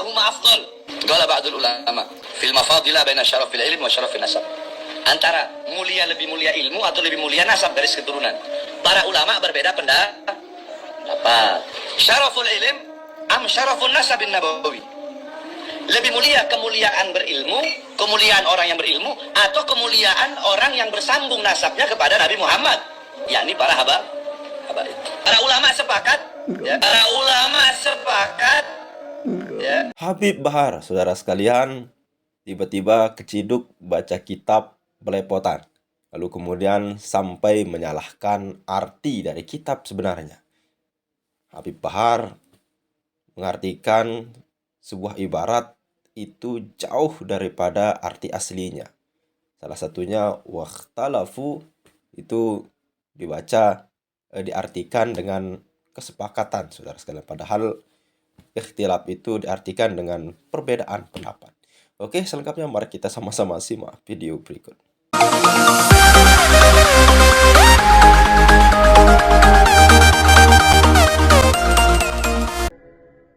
ayyuhuma afdal. Qala ba'dul ulama fil mafadilah baina syarafil ilm wa syarafin nasab. Antara lebih mulia ilmu atau lebih mulia nasab garis keturunan. Para ulama berbeda pendapat. Syaraful ilm am syarafun nasabin nabawi. Lebih mulia kemuliaan berilmu, kemuliaan orang yang berilmu, atau kemuliaan orang yang bersambung nasabnya kepada Nabi Muhammad, yakni para habaib. Para ulama sepakat, ya. Para ulama sepakat, ya. Habib Bahar, saudara sekalian, tiba-tiba keciduk baca kitab belepotan, lalu kemudian sampai menyalahkan arti dari kitab sebenarnya. Habib Bahar mengartikan sebuah ibarat itu jauh daripada arti aslinya. Salah satunya wakhtalafu itu diartikan dengan kesepakatan, saudara sekalian. Padahal ikhtilaf itu diartikan dengan perbedaan pendapat. Oke, selengkapnya mari kita sama-sama simak video berikut.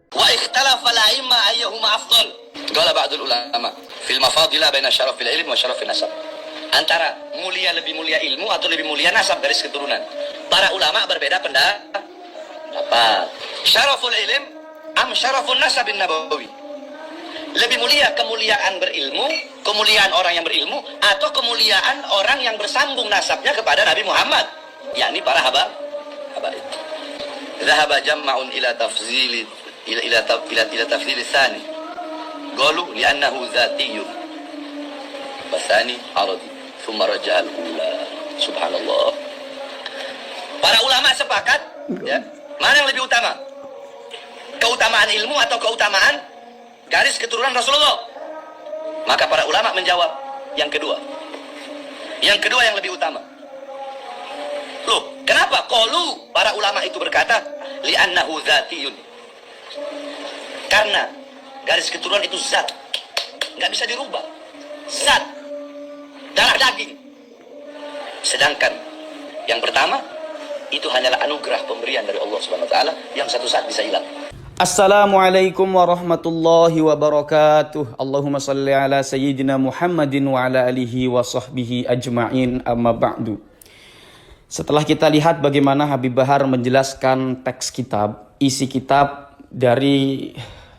Wa ikhtalafa al-a'imma ayyuhuma afdal. Qala ba'dul ulama fil mafadilah baina syarafil ilm wa syarafin nasab. Antara lebih mulia ilmu atau lebih mulia nasab garis keturunan. Para ulama berbeda pendapat. Syaraful ilm am syarafun nasabin nabawi. Lebih mulia kemuliaan berilmu, kemuliaan orang yang berilmu, atau kemuliaan orang yang bersambung nasabnya kepada Nabi Muhammad, yakni para habaib. Dhahaba jam'un ila tafzili ila tafzil tsani. Qalu li'annahu dzatiyyun. Tsani aradi, thumma raja'a al-ula. Subhanallah. Para ulama sepakat, ya, mana yang lebih utama? Keutamaan ilmu atau keutamaan garis keturunan Rasulullah? Maka para ulama menjawab yang kedua. Yang kedua yang lebih utama. Loh, kenapa? Qalu, para ulama itu berkata, li'annahu dzatiyyun. Karena garis keturunan itu zat, nggak bisa dirubah. Zat, darah daging. Sedangkan yang pertama itu hanyalah anugerah pemberian dari Allah Subhanahu wa taala yang satu saat bisa hilang. Assalamualaikum warahmatullahi wabarakatuh. Allahumma salli ala sayyidina Muhammadin wa ala alihi wa sahbihi ajma'in, amma ba'du. Setelah kita lihat bagaimana Habib Bahar menjelaskan teks kitab, isi kitab dari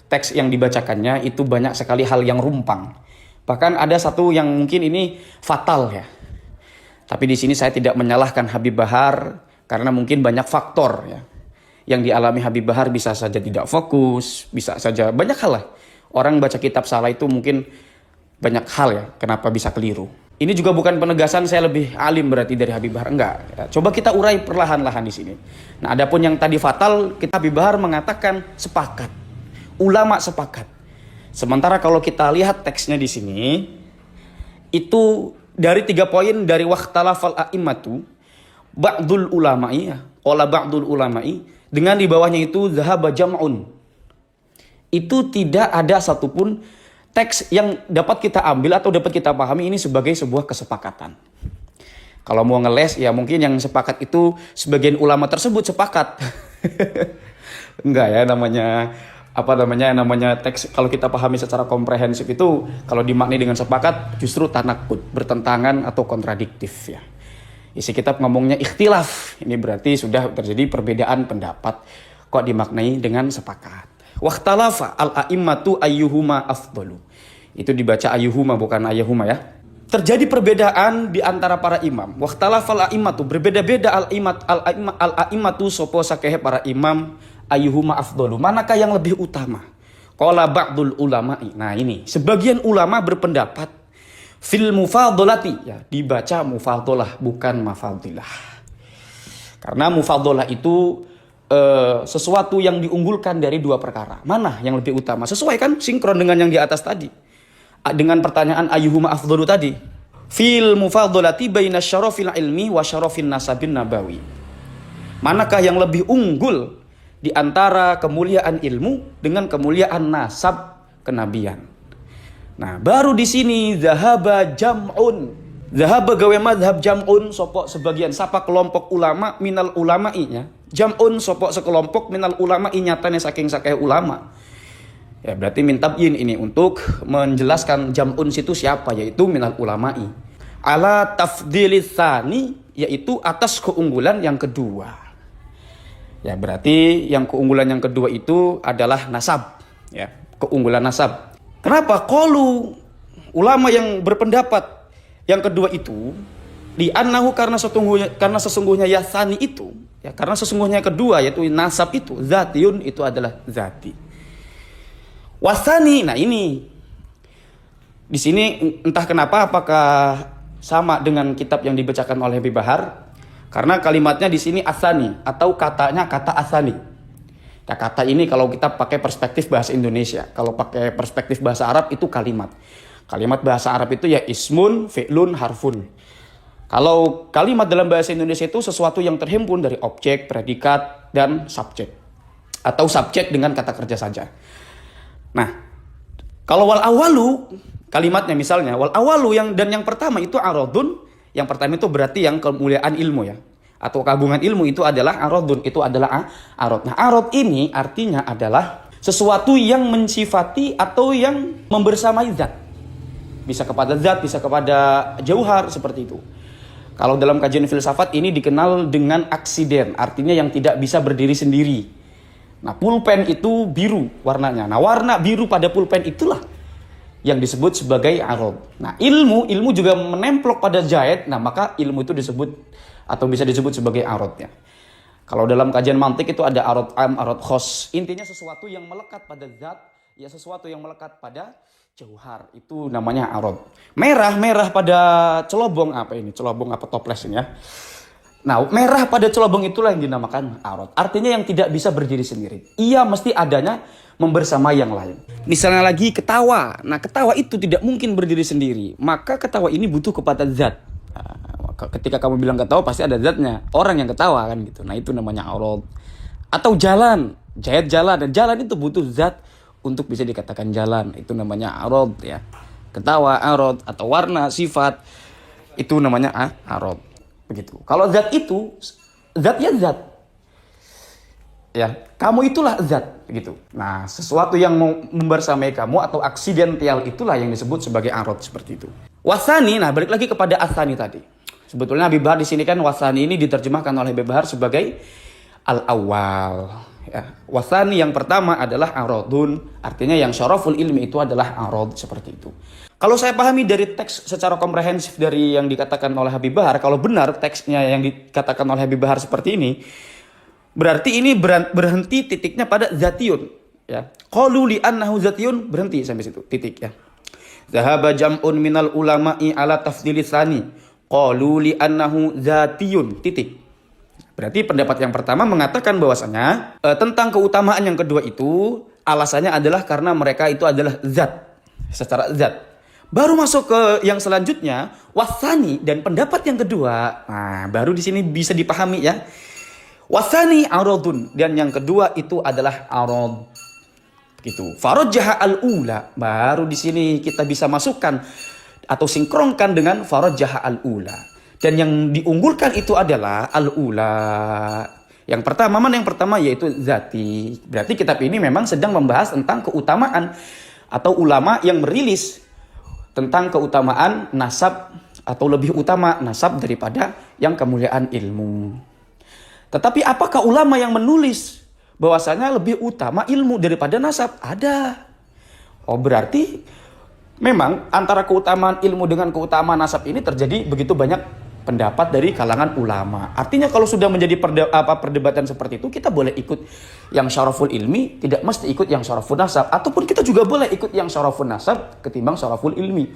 teks yang dibacakannya itu banyak sekali hal yang rumpang. Bahkan ada satu yang mungkin ini fatal ya. Tapi di sini saya tidak menyalahkan Habib Bahar karena mungkin banyak faktor ya. Yang dialami Habib Bahar bisa saja tidak fokus, bisa saja banyak hal lah. Orang baca kitab salah itu mungkin banyak hal ya, kenapa bisa keliru. Ini juga bukan penegasan saya lebih alim berarti dari Habib Bahar, enggak. Ya, coba kita urai perlahan-lahan di sini. Nah, adapun yang tadi fatal, kita Habib Bahar mengatakan sepakat. Ulama sepakat. Sementara kalau kita lihat teksnya di sini, itu dari 3 poin dari waqtalafal a'immatu, ba'dul ulama'i, qala ba'dul ulama'i, dengan di bawahnya itu zahaba jam'un. Itu tidak ada satupun teks yang dapat kita ambil atau dapat kita pahami ini sebagai sebuah kesepakatan. Kalau mau ngeles ya mungkin yang sepakat itu sebagian ulama tersebut sepakat. Enggak ya, namanya teks kalau kita pahami secara komprehensif itu kalau dimaknai dengan sepakat justru tanakut, bertentangan atau kontradiktif ya. Isi kitab ngomongnya ikhtilaf. Ini berarti sudah terjadi perbedaan pendapat. Kok dimaknai dengan sepakat. Wakhtalafa al-a'immatu ayyuhuma afdalu. Itu dibaca ayyuhuma bukan ayyuhuma ya. Terjadi perbedaan di antara para imam. Wakhtalafa al-a'immatu. Berbeda-beda al-a'immatu sopo sakehe para imam ayyuhuma afdalu. Manakah yang lebih utama? Qala ba'dul ulama'i. Nah ini. Sebagian ulama berpendapat fil mufadolati, ya dibaca mufadolah bukan mafadilah. Karena mufadolah itu sesuatu yang diunggulkan dari 2 perkara. Mana yang lebih utama? Sesuai kan sinkron dengan yang di atas tadi. Dengan pertanyaan ayyuhuma afdalu tadi. Fil mufadolati baina syarafil ilmi wa syarafin nasabin nabawi. Manakah yang lebih unggul di antara kemuliaan ilmu dengan kemuliaan nasab kenabian? Nah, baru di sini zahaba jam'un. Zahaba gawe madhab jam'un sopok sebagian sapa kelompok ulama minal ulama'i nya. Jam'un sopok sekelompok minal ulama'i nyatane saking sakeh ulama. Ya, berarti min tabyin ini untuk menjelaskan jam'un situ siapa, yaitu minal ulama'i. Ala tafdilis tsani, yaitu atas keunggulan yang kedua. Ya, berarti yang keunggulan yang kedua itu adalah nasab, ya, keunggulan nasab. Kenapa? Qalu, ulama yang berpendapat yang kedua itu di annahu karena sesungguhnya ya tsani itu, ya, karena sesungguhnya kedua yaitu nasab itu zatiyun, itu adalah zati. Wasani, nah ini di sini entah kenapa, apakah sama dengan kitab yang dibacakan oleh Habib Bahar, karena kalimatnya di sini asani atau katanya kata asani. Ya, kata ini kalau kita pakai perspektif bahasa Indonesia, kalau pakai perspektif bahasa Arab itu kalimat. Kalimat bahasa Arab itu ya ismun, fi'lun, harfun. Kalau kalimat dalam bahasa Indonesia itu sesuatu yang terhimpun dari objek, predikat, dan subjek, atau subjek dengan kata kerja saja. Nah, kalau wal awalu kalimatnya misalnya wal awalu yang pertama itu aradun, yang pertama itu berarti yang kemuliaan ilmu, ya, atau keagungan ilmu itu adalah aradun, itu adalah arad. Nah, arad ini artinya adalah sesuatu yang mensifati atau yang membersamai zat. Bisa kepada zat, bisa kepada jauhar, seperti itu. Kalau dalam kajian filsafat ini dikenal dengan aksiden, artinya yang tidak bisa berdiri sendiri. Nah, pulpen itu biru warnanya. Nah, warna biru pada pulpen itulah yang disebut sebagai arad. Nah, ilmu juga menemplok pada jahit. Nah, maka ilmu itu disebut atau bisa disebut sebagai arad, ya. Kalau dalam kajian mantik itu ada arad am, arad khos. Intinya sesuatu yang melekat pada zat, ya, sesuatu yang melekat pada jauhar, itu namanya arad. Merah pada celobong, apa ini? Celobong apa toples ini, ya. Nah, merah pada celobong itulah yang dinamakan arad. Artinya yang tidak bisa berdiri sendiri. Ia mesti adanya membersamai yang lain. Misalnya lagi ketawa. Nah, ketawa itu tidak mungkin berdiri sendiri. Maka ketawa ini butuh kepada zat. Nah, ketika kamu bilang ketawa pasti ada zatnya. Orang yang ketawa kan gitu. Nah, itu namanya arad. Atau jalan. Jahit jalan. Dan jalan itu butuh zat untuk bisa dikatakan jalan. Itu namanya arad, ya. Ketawa, arad. Atau warna, sifat. Itu namanya arad. Begitu. Kalau zat itu, zat ya zat. Ya, kamu itulah zat, gitu. Nah, sesuatu yang membersamai kamu atau aksidental itulah yang disebut sebagai arad, seperti itu. Wasani, nah balik lagi kepada asani tadi. Sebetulnya Habib Bahar di sini kan wasani ini diterjemahkan oleh Habib Bahar sebagai al-awwal. Ya, wasani yang pertama adalah aradun, artinya yang syaraful ilmi itu adalah arad, seperti itu. Kalau saya pahami dari teks secara komprehensif dari yang dikatakan oleh Habib Bahar, kalau benar teksnya yang dikatakan oleh Habib Bahar seperti ini, berarti ini berhenti titiknya pada zatiyun, ya. Qalu li annahu zatiyun, berhenti sampai situ, titik, ya. Zahaba jam'un minal ulama'i ala tafdilis tsani. Qalu li annahu zatiyun, titik. Berarti pendapat yang pertama mengatakan bahwasanya tentang keutamaan yang kedua itu alasannya adalah karena mereka itu adalah zat, secara zat. Baru masuk ke yang selanjutnya, wasani, dan pendapat yang kedua. Nah, baru di sini bisa dipahami, ya. Wasani aradun, dan yang kedua itu adalah arad. Gitu. Farajjaha al-ula, baru di sini kita bisa masukkan atau sinkronkan dengan farajjaha al-ula. Dan yang diunggulkan itu adalah al-ula. Yang pertama, mana yang pertama? Yaitu zati. Berarti kitab ini memang sedang membahas tentang keutamaan atau ulama yang merilis tentang keutamaan nasab atau lebih utama nasab daripada yang kemuliaan ilmu. Tetapi apakah ulama yang menulis bahwasanya lebih utama ilmu daripada nasab? Ada. Oh, berarti memang antara keutamaan ilmu dengan keutamaan nasab ini terjadi begitu banyak pendapat dari kalangan ulama. Artinya kalau sudah menjadi perdebatan seperti itu, kita boleh ikut yang syaraful ilmi, tidak mesti ikut yang syaraful nasab. Ataupun kita juga boleh ikut yang syaraful nasab ketimbang syaraful ilmi.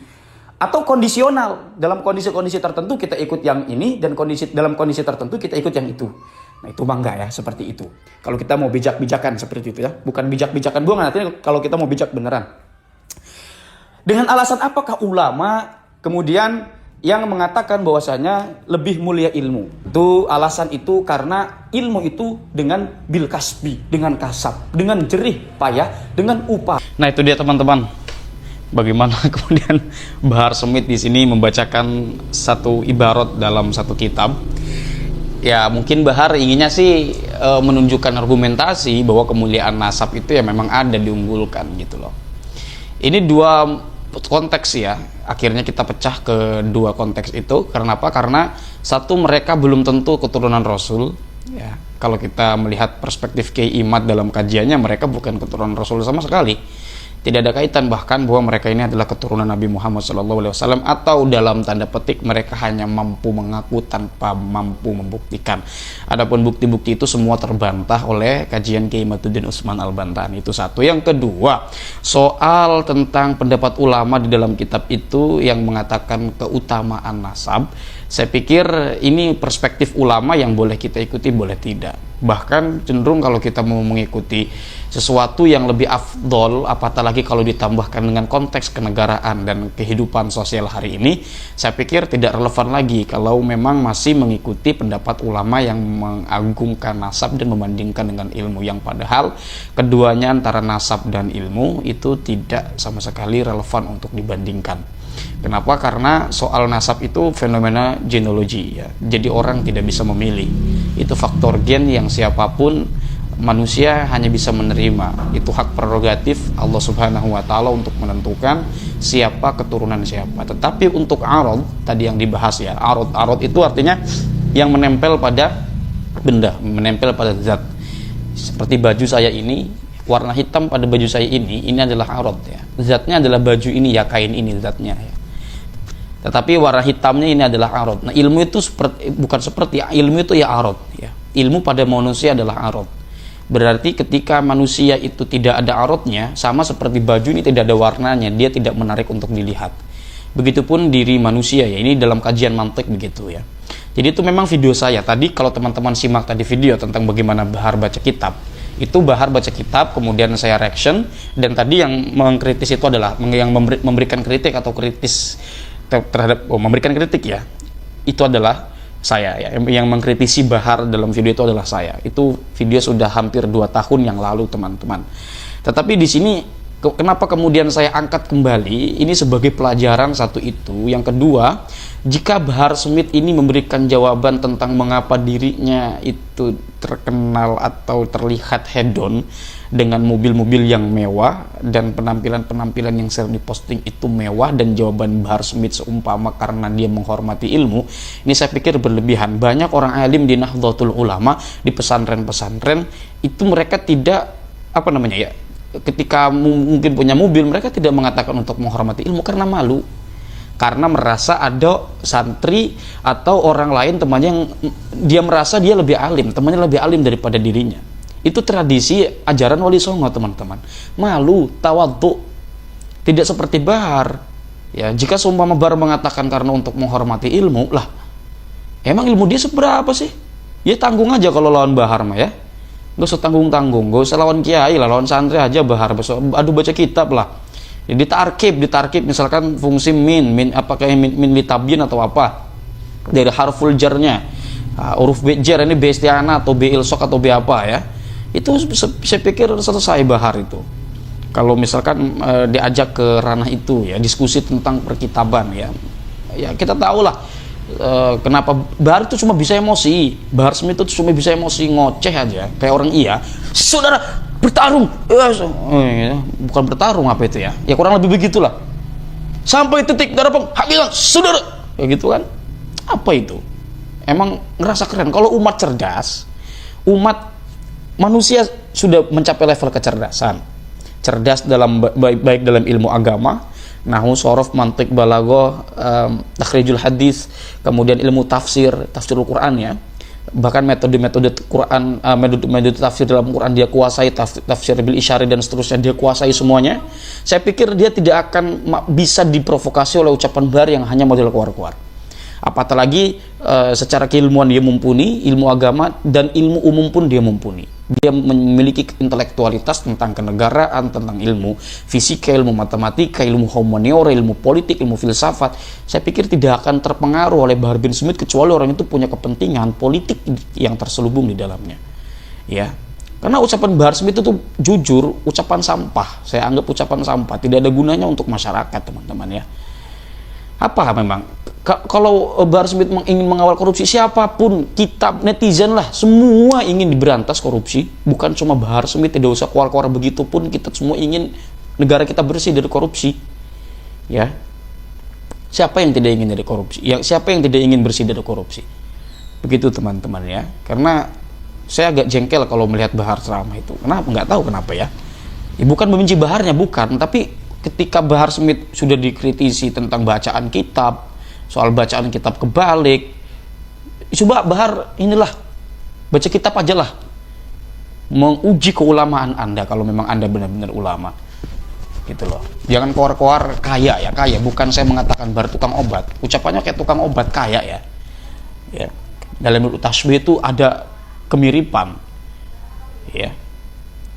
Atau kondisional, dalam kondisi-kondisi tertentu kita ikut yang ini, dan dalam kondisi tertentu kita ikut yang itu. Nah, itu mangga, ya, seperti itu. Kalau kita mau bijak-bijakan seperti itu, ya. Bukan bijak-bijakan buangan, artinya kalau kita mau bijak beneran. Dengan alasan apakah ulama kemudian yang mengatakan bahwasanya lebih mulia ilmu? Itu alasan itu karena ilmu itu dengan bil kasbi, dengan kasab, dengan jerih payah, dengan upah. Nah, itu dia teman-teman. Bagaimana kemudian Bahar Smith di sini membacakan satu ibarat dalam satu kitab Ya mungkin Bahar inginnya sih menunjukkan argumentasi bahwa kemuliaan nasab itu ya memang ada, diunggulkan gitu loh. Ini dua konteks ya, akhirnya kita pecah ke dua konteks itu. Karena apa? Karena satu, mereka belum tentu keturunan Rasul ya. Kalau kita melihat perspektif Kiai Imad dalam kajiannya, mereka bukan keturunan Rasul sama sekali. Tidak ada kaitan bahkan bahwa mereka ini adalah keturunan Nabi Muhammad SAW, atau dalam tanda petik mereka hanya mampu mengaku tanpa mampu membuktikan. Adapun bukti-bukti itu semua terbantah oleh kajian Kiai Matuddin Utsman Al-Bantani. Itu satu. Yang kedua, soal tentang pendapat ulama di dalam kitab itu yang mengatakan keutamaan nasab. Saya pikir ini perspektif ulama yang boleh kita ikuti, boleh tidak. Bahkan cenderung kalau kita mau mengikuti sesuatu yang lebih afdol, apatah lagi kalau ditambahkan dengan konteks kenegaraan dan kehidupan sosial hari ini, saya pikir tidak relevan lagi kalau memang masih mengikuti pendapat ulama yang mengagungkan nasab dan membandingkan dengan ilmu, yang padahal keduanya antara nasab dan ilmu itu tidak sama sekali relevan untuk dibandingkan. Kenapa? Karena soal nasab itu fenomena genealogi ya. Jadi orang tidak bisa memilih. Itu faktor gen yang siapapun manusia hanya bisa menerima. Itu hak prerogatif Allah Subhanahu wa taala untuk menentukan siapa keturunan siapa. Tetapi untuk arad tadi yang dibahas ya, arad itu artinya yang menempel pada benda, menempel pada zat. Seperti baju saya ini, warna hitam pada baju saya ini adalah arad ya. Zatnya adalah baju ini ya, kain ini zatnya ya. Tetapi warna hitamnya ini adalah arad. Nah, ilmu itu bukan seperti ilmu itu ya arad ya. Ilmu pada manusia adalah arad. Berarti ketika manusia itu tidak ada aradnya, sama seperti baju ini tidak ada warnanya, dia tidak menarik untuk dilihat. Begitupun diri manusia ya. Ini dalam kajian mantik begitu ya. Jadi itu memang video saya tadi, kalau teman-teman simak tadi video tentang bagaimana Bahar baca kitab, itu Bahar baca kitab, kemudian saya reaction, dan tadi yang mengkritis itu adalah yang memberikan kritik atau kritis terhadap memberikan kritik ya, itu adalah saya ya. Yang mengkritisi Bahar dalam video itu adalah saya. Itu video sudah hampir 2 tahun yang lalu teman-teman. Tetapi di sini kenapa kemudian saya angkat kembali ini sebagai pelajaran, satu itu. Yang kedua, jika Bahar Smith ini memberikan jawaban tentang mengapa dirinya itu terkenal atau terlihat hedon dengan mobil-mobil yang mewah dan penampilan-penampilan yang sering diposting itu mewah, dan jawaban Bahar Smith seumpama karena dia menghormati ilmu, ini saya pikir berlebihan. Banyak orang alim di Nahdlatul Ulama, di pesantren-pesantren itu mereka tidak ketika mungkin punya mobil, mereka tidak mengatakan untuk menghormati ilmu karena malu, karena merasa ada santri atau orang lain temannya yang dia merasa dia lebih alim, temannya lebih alim daripada dirinya. Itu tradisi ajaran Wali Songo teman-teman. Malu, tawadhu, tidak seperti Bahar ya. Jika seumpama Bahar mengatakan karena untuk menghormati ilmu, lah emang ilmu dia seberapa sih? Ya tanggung aja kalau lawan Bahar mah ya. Gak usah tanggung-tanggung, gak usah lawan kiai lah, lawan santri aja Bahar. Aduh baca kitab lah. Ya, ditarkib misalkan fungsi min apakah min litabyin atau apa dari harful jarnya, huruf b jar ini b isti'anah atau b ilsok atau b apa ya, itu saya pikir selesai Bahar itu kalau misalkan diajak ke ranah itu ya, diskusi tentang perkitaban ya. Ya kita tahu lah kenapa Bahar itu cuma bisa emosi. Bahar Smith itu cuma bisa emosi, ngoceh aja kayak orang iya, saudara bertarung, bukan bertarung apa itu ya, ya kurang lebih begitulah, sampai titik darah penghabisan saudara, kayak gitu kan. Apa itu? Emang ngerasa keren. Kalau umat cerdas, umat manusia sudah mencapai level kecerdasan, cerdas dalam baik dalam ilmu agama, nahwu, shorof, mantik, balaghah, takhrijul hadis, kemudian ilmu tafsirul Quran ya. Bahkan metode-metode Quran, metode tafsir dalam Quran dia kuasai, tafsir bil isyari dan seterusnya dia kuasai semuanya. Saya pikir dia tidak akan bisa diprovokasi oleh ucapan Bahar yang hanya model keluar-keluar. Apatah lagi secara keilmuan dia mumpuni, ilmu agama dan ilmu umum pun dia mumpuni. Dia memiliki intelektualitas tentang kenegaraan, tentang ilmu fisika, ilmu matematika, ilmu humaniora, ilmu politik, ilmu filsafat. Saya pikir tidak akan terpengaruh oleh Bahar bin Smith kecuali orang itu punya kepentingan politik yang terselubung di dalamnya. Ya. Karena ucapan Bahar Smith itu jujur, ucapan sampah. Saya anggap ucapan sampah, tidak ada gunanya untuk masyarakat, teman-teman ya. Apa memang? Kalau Bahar Smith ingin mengawal korupsi, siapapun, kita netizen lah, semua ingin diberantas korupsi. Bukan cuma Bahar Smith, tidak usah keluar-keluar begitu pun, kita semua ingin negara kita bersih dari korupsi. Ya, siapa yang tidak ingin dari korupsi? Siapa yang tidak ingin bersih dari korupsi? Begitu teman-teman ya. Karena saya agak jengkel kalau melihat Bahar ceramah itu. Kenapa? Nggak tahu kenapa ya. Bukan membenci Baharnya, bukan, tapi ketika Bahar Smith sudah dikritisi tentang bacaan kitab, soal bacaan kitab kebalik, coba Bahar inilah, baca kitab aja lah, menguji keulamaan Anda kalau memang Anda benar-benar ulama, gitu loh. Jangan keluar-keluar kaya ya, kaya. Bukan saya mengatakan Bahar tukang obat, ucapannya kayak tukang obat kaya ya. Ya. Dalam Ibnu Tashbih itu ada kemiripan, ya,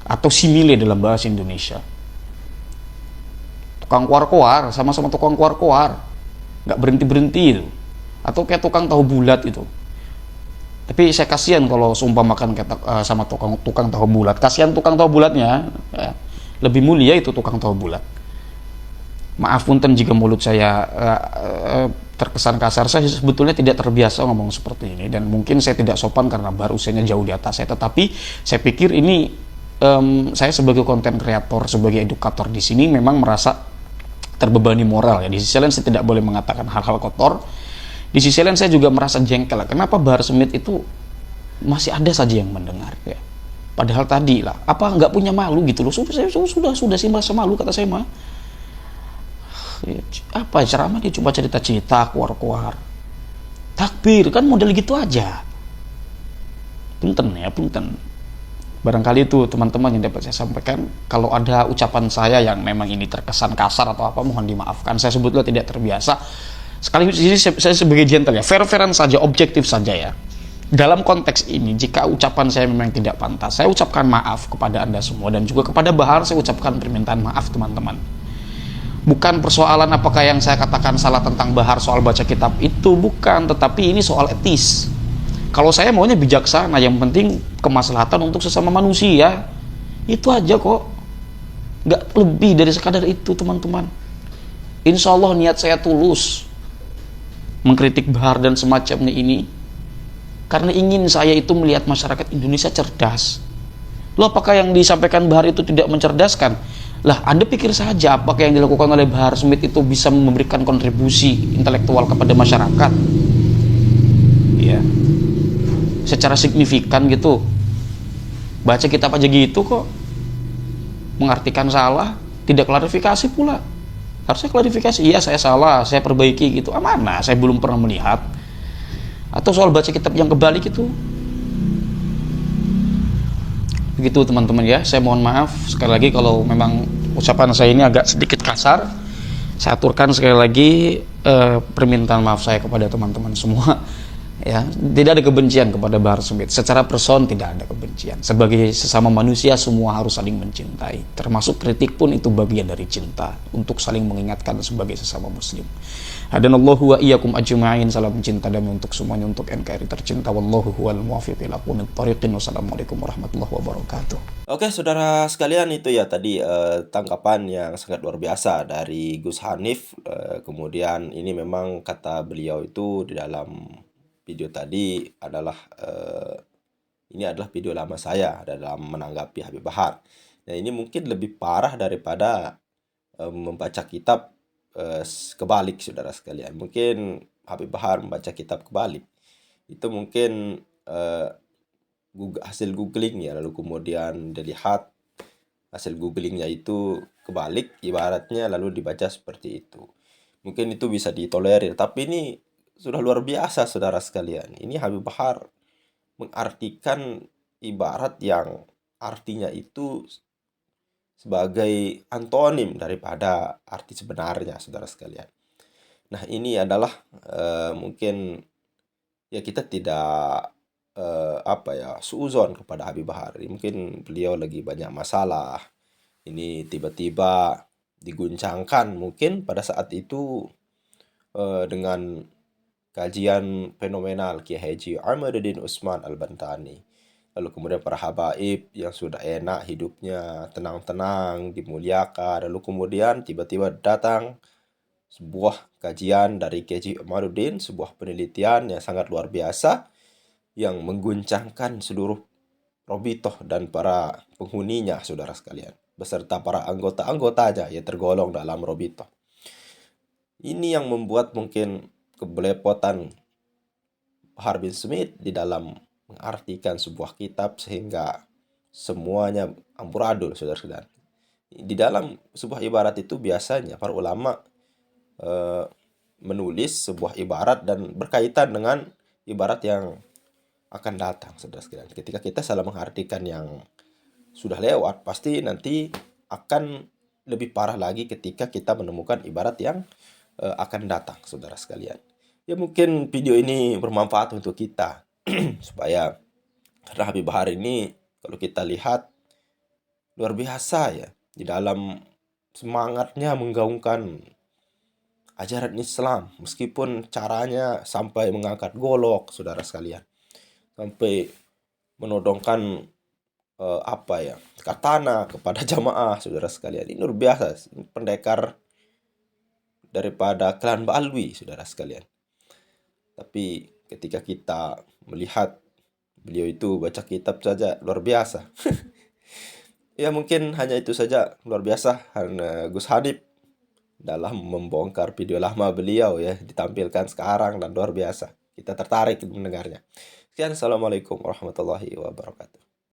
atau simile dalam bahasa Indonesia. Tukang kuar-kuar, sama-sama tukang kuar-kuar, nggak berhenti-berhenti itu. Atau kayak tukang tahu bulat itu. Tapi saya kasihan kalau seumpamakan sama tukang tahu bulat. Kasihan tukang tahu bulatnya, ya. Lebih mulia itu tukang tahu bulat. Maaf punten jika mulut saya terkesan kasar. Saya sebetulnya tidak terbiasa ngomong seperti ini, dan mungkin saya tidak sopan karena baru usianya jauh di atas saya. Tetapi saya pikir ini saya sebagai konten kreator, sebagai edukator di sini memang merasa terbebani moral ya. Di sisi lain saya tidak boleh mengatakan hal-hal kotor. Di sisi lain saya juga merasa jengkel. Kenapa Bahar Smith itu masih ada saja yang mendengar ya. Padahal tadi lah, apa nggak punya malu gitu loh. Sudah sih merasa malu, kata saya mah. Apa ceramah dia coba cerita-cerita keluar-keluar. Takbir kan model gitu aja. Punten ya, punten. Barangkali itu teman-teman yang dapat saya sampaikan. Kalau ada ucapan saya yang memang ini terkesan kasar atau apa, mohon dimaafkan. Saya sebetulnya tidak terbiasa. Sekaligus ini saya sebagai gentle ya, fair-fairan saja, objektif saja ya. Dalam konteks ini, jika ucapan saya memang tidak pantas, saya ucapkan maaf kepada Anda semua, dan juga kepada Bahar saya ucapkan permintaan maaf teman-teman. Bukan persoalan apakah yang saya katakan salah tentang Bahar soal baca kitab itu, bukan, tetapi ini soal etis. Kalau saya maunya bijaksana, yang penting kemaslahatan untuk sesama manusia. Itu aja kok. Nggak lebih dari sekadar itu teman-teman. Insya Allah niat saya tulus mengkritik Bahar dan semacamnya ini karena ingin saya itu melihat masyarakat Indonesia cerdas. Loh, apakah yang disampaikan Bahar itu tidak mencerdaskan? Lah, Anda pikir saja apakah yang dilakukan oleh Bahar Smith itu bisa memberikan kontribusi intelektual kepada masyarakat? Ya. Secara signifikan gitu. Baca kitab aja gitu kok. Mengartikan salah, tidak klarifikasi pula. Harusnya klarifikasi, iya saya salah, saya perbaiki gitu. Mana? Saya belum pernah melihat. Atau soal baca kitab yang kebalik itu. Begitu teman-teman ya. Saya mohon maaf sekali lagi kalau memang ucapan saya ini agak sedikit kasar. Saya aturkan sekali lagi permintaan maaf saya kepada teman-teman semua. Ya, tidak ada kebencian kepada Bahar Smith. Secara person tidak ada kebencian. Sebagai sesama manusia semua harus saling mencintai. Termasuk kritik pun itu bagian dari cinta, untuk saling mengingatkan sebagai sesama muslim. Hadanallahu wa iyyakum ajma'in. Salam cinta damai untuk semuanya, untuk NKRI tercinta. Wallahu huwal muwaffiq ila aqwamit thoriqin. Wassalamualaikum warahmatullahi wabarakatuh. Oke, saudara sekalian, itu ya tadi tanggapan yang sangat luar biasa dari Gus Hanif. Kemudian ini memang kata beliau itu di dalam video tadi adalah ini adalah video lama saya dalam menanggapi Habib Bahar. Nah, ini mungkin lebih parah daripada membaca kitab kebalik, saudara sekalian. Mungkin Habib Bahar membaca kitab kebalik itu mungkin hasil googling ya, lalu kemudian dilihat hasil googlingnya itu kebalik ibaratnya, lalu dibaca seperti itu. Mungkin itu bisa ditolerir, tapi ini sudah luar biasa, saudara sekalian. Ini Habib Bahar mengartikan ibarat yang artinya itu sebagai antonim daripada arti sebenarnya, saudara sekalian. Nah, ini adalah mungkin ya kita tidak suuzon kepada Habib Bahar. Mungkin beliau lagi banyak masalah. Ini tiba-tiba diguncangkan mungkin pada saat itu dengan kajian fenomenal Kiai Haji Ahmaduddin Utsman Al-Bantani. Lalu kemudian para habaib yang sudah enak hidupnya, tenang-tenang, dimuliakan. Lalu kemudian tiba-tiba datang sebuah kajian dari K.J. Amaluddin, sebuah penelitian yang sangat luar biasa yang mengguncangkan seluruh Robitoh dan para penghuninya, saudara sekalian, beserta para anggota-anggotanya yang tergolong dalam Robitoh. Ini yang membuat mungkin kebelepotan Bahar bin Smith di dalam mengartikan sebuah kitab sehingga semuanya amburadul, saudara-saudara. Di dalam sebuah ibarat itu biasanya para ulama menulis sebuah ibarat dan berkaitan dengan ibarat yang akan datang, saudara sekalian. Ketika kita salah mengartikan yang sudah lewat, pasti nanti akan lebih parah lagi ketika kita menemukan ibarat yang akan datang, saudara sekalian. Ya mungkin video ini bermanfaat untuk kita supaya, karena Habib Bahar ini kalau kita lihat luar biasa ya di dalam semangatnya menggaungkan ajaran Islam, meskipun caranya sampai mengangkat golok, saudara sekalian, sampai menodongkan katana kepada jamaah, saudara sekalian. Ini luar biasa, ini pendekar daripada klan Ba'alwi, saudara sekalian. Tapi ketika kita melihat beliau itu baca kitab saja luar biasa. Ya mungkin hanya itu saja, luar biasa karena Gus Hanif dalam membongkar video lama beliau ya ditampilkan sekarang dan luar biasa. Kita tertarik mendengarnya. Sekian, assalamualaikum warahmatullahi wabarakatuh.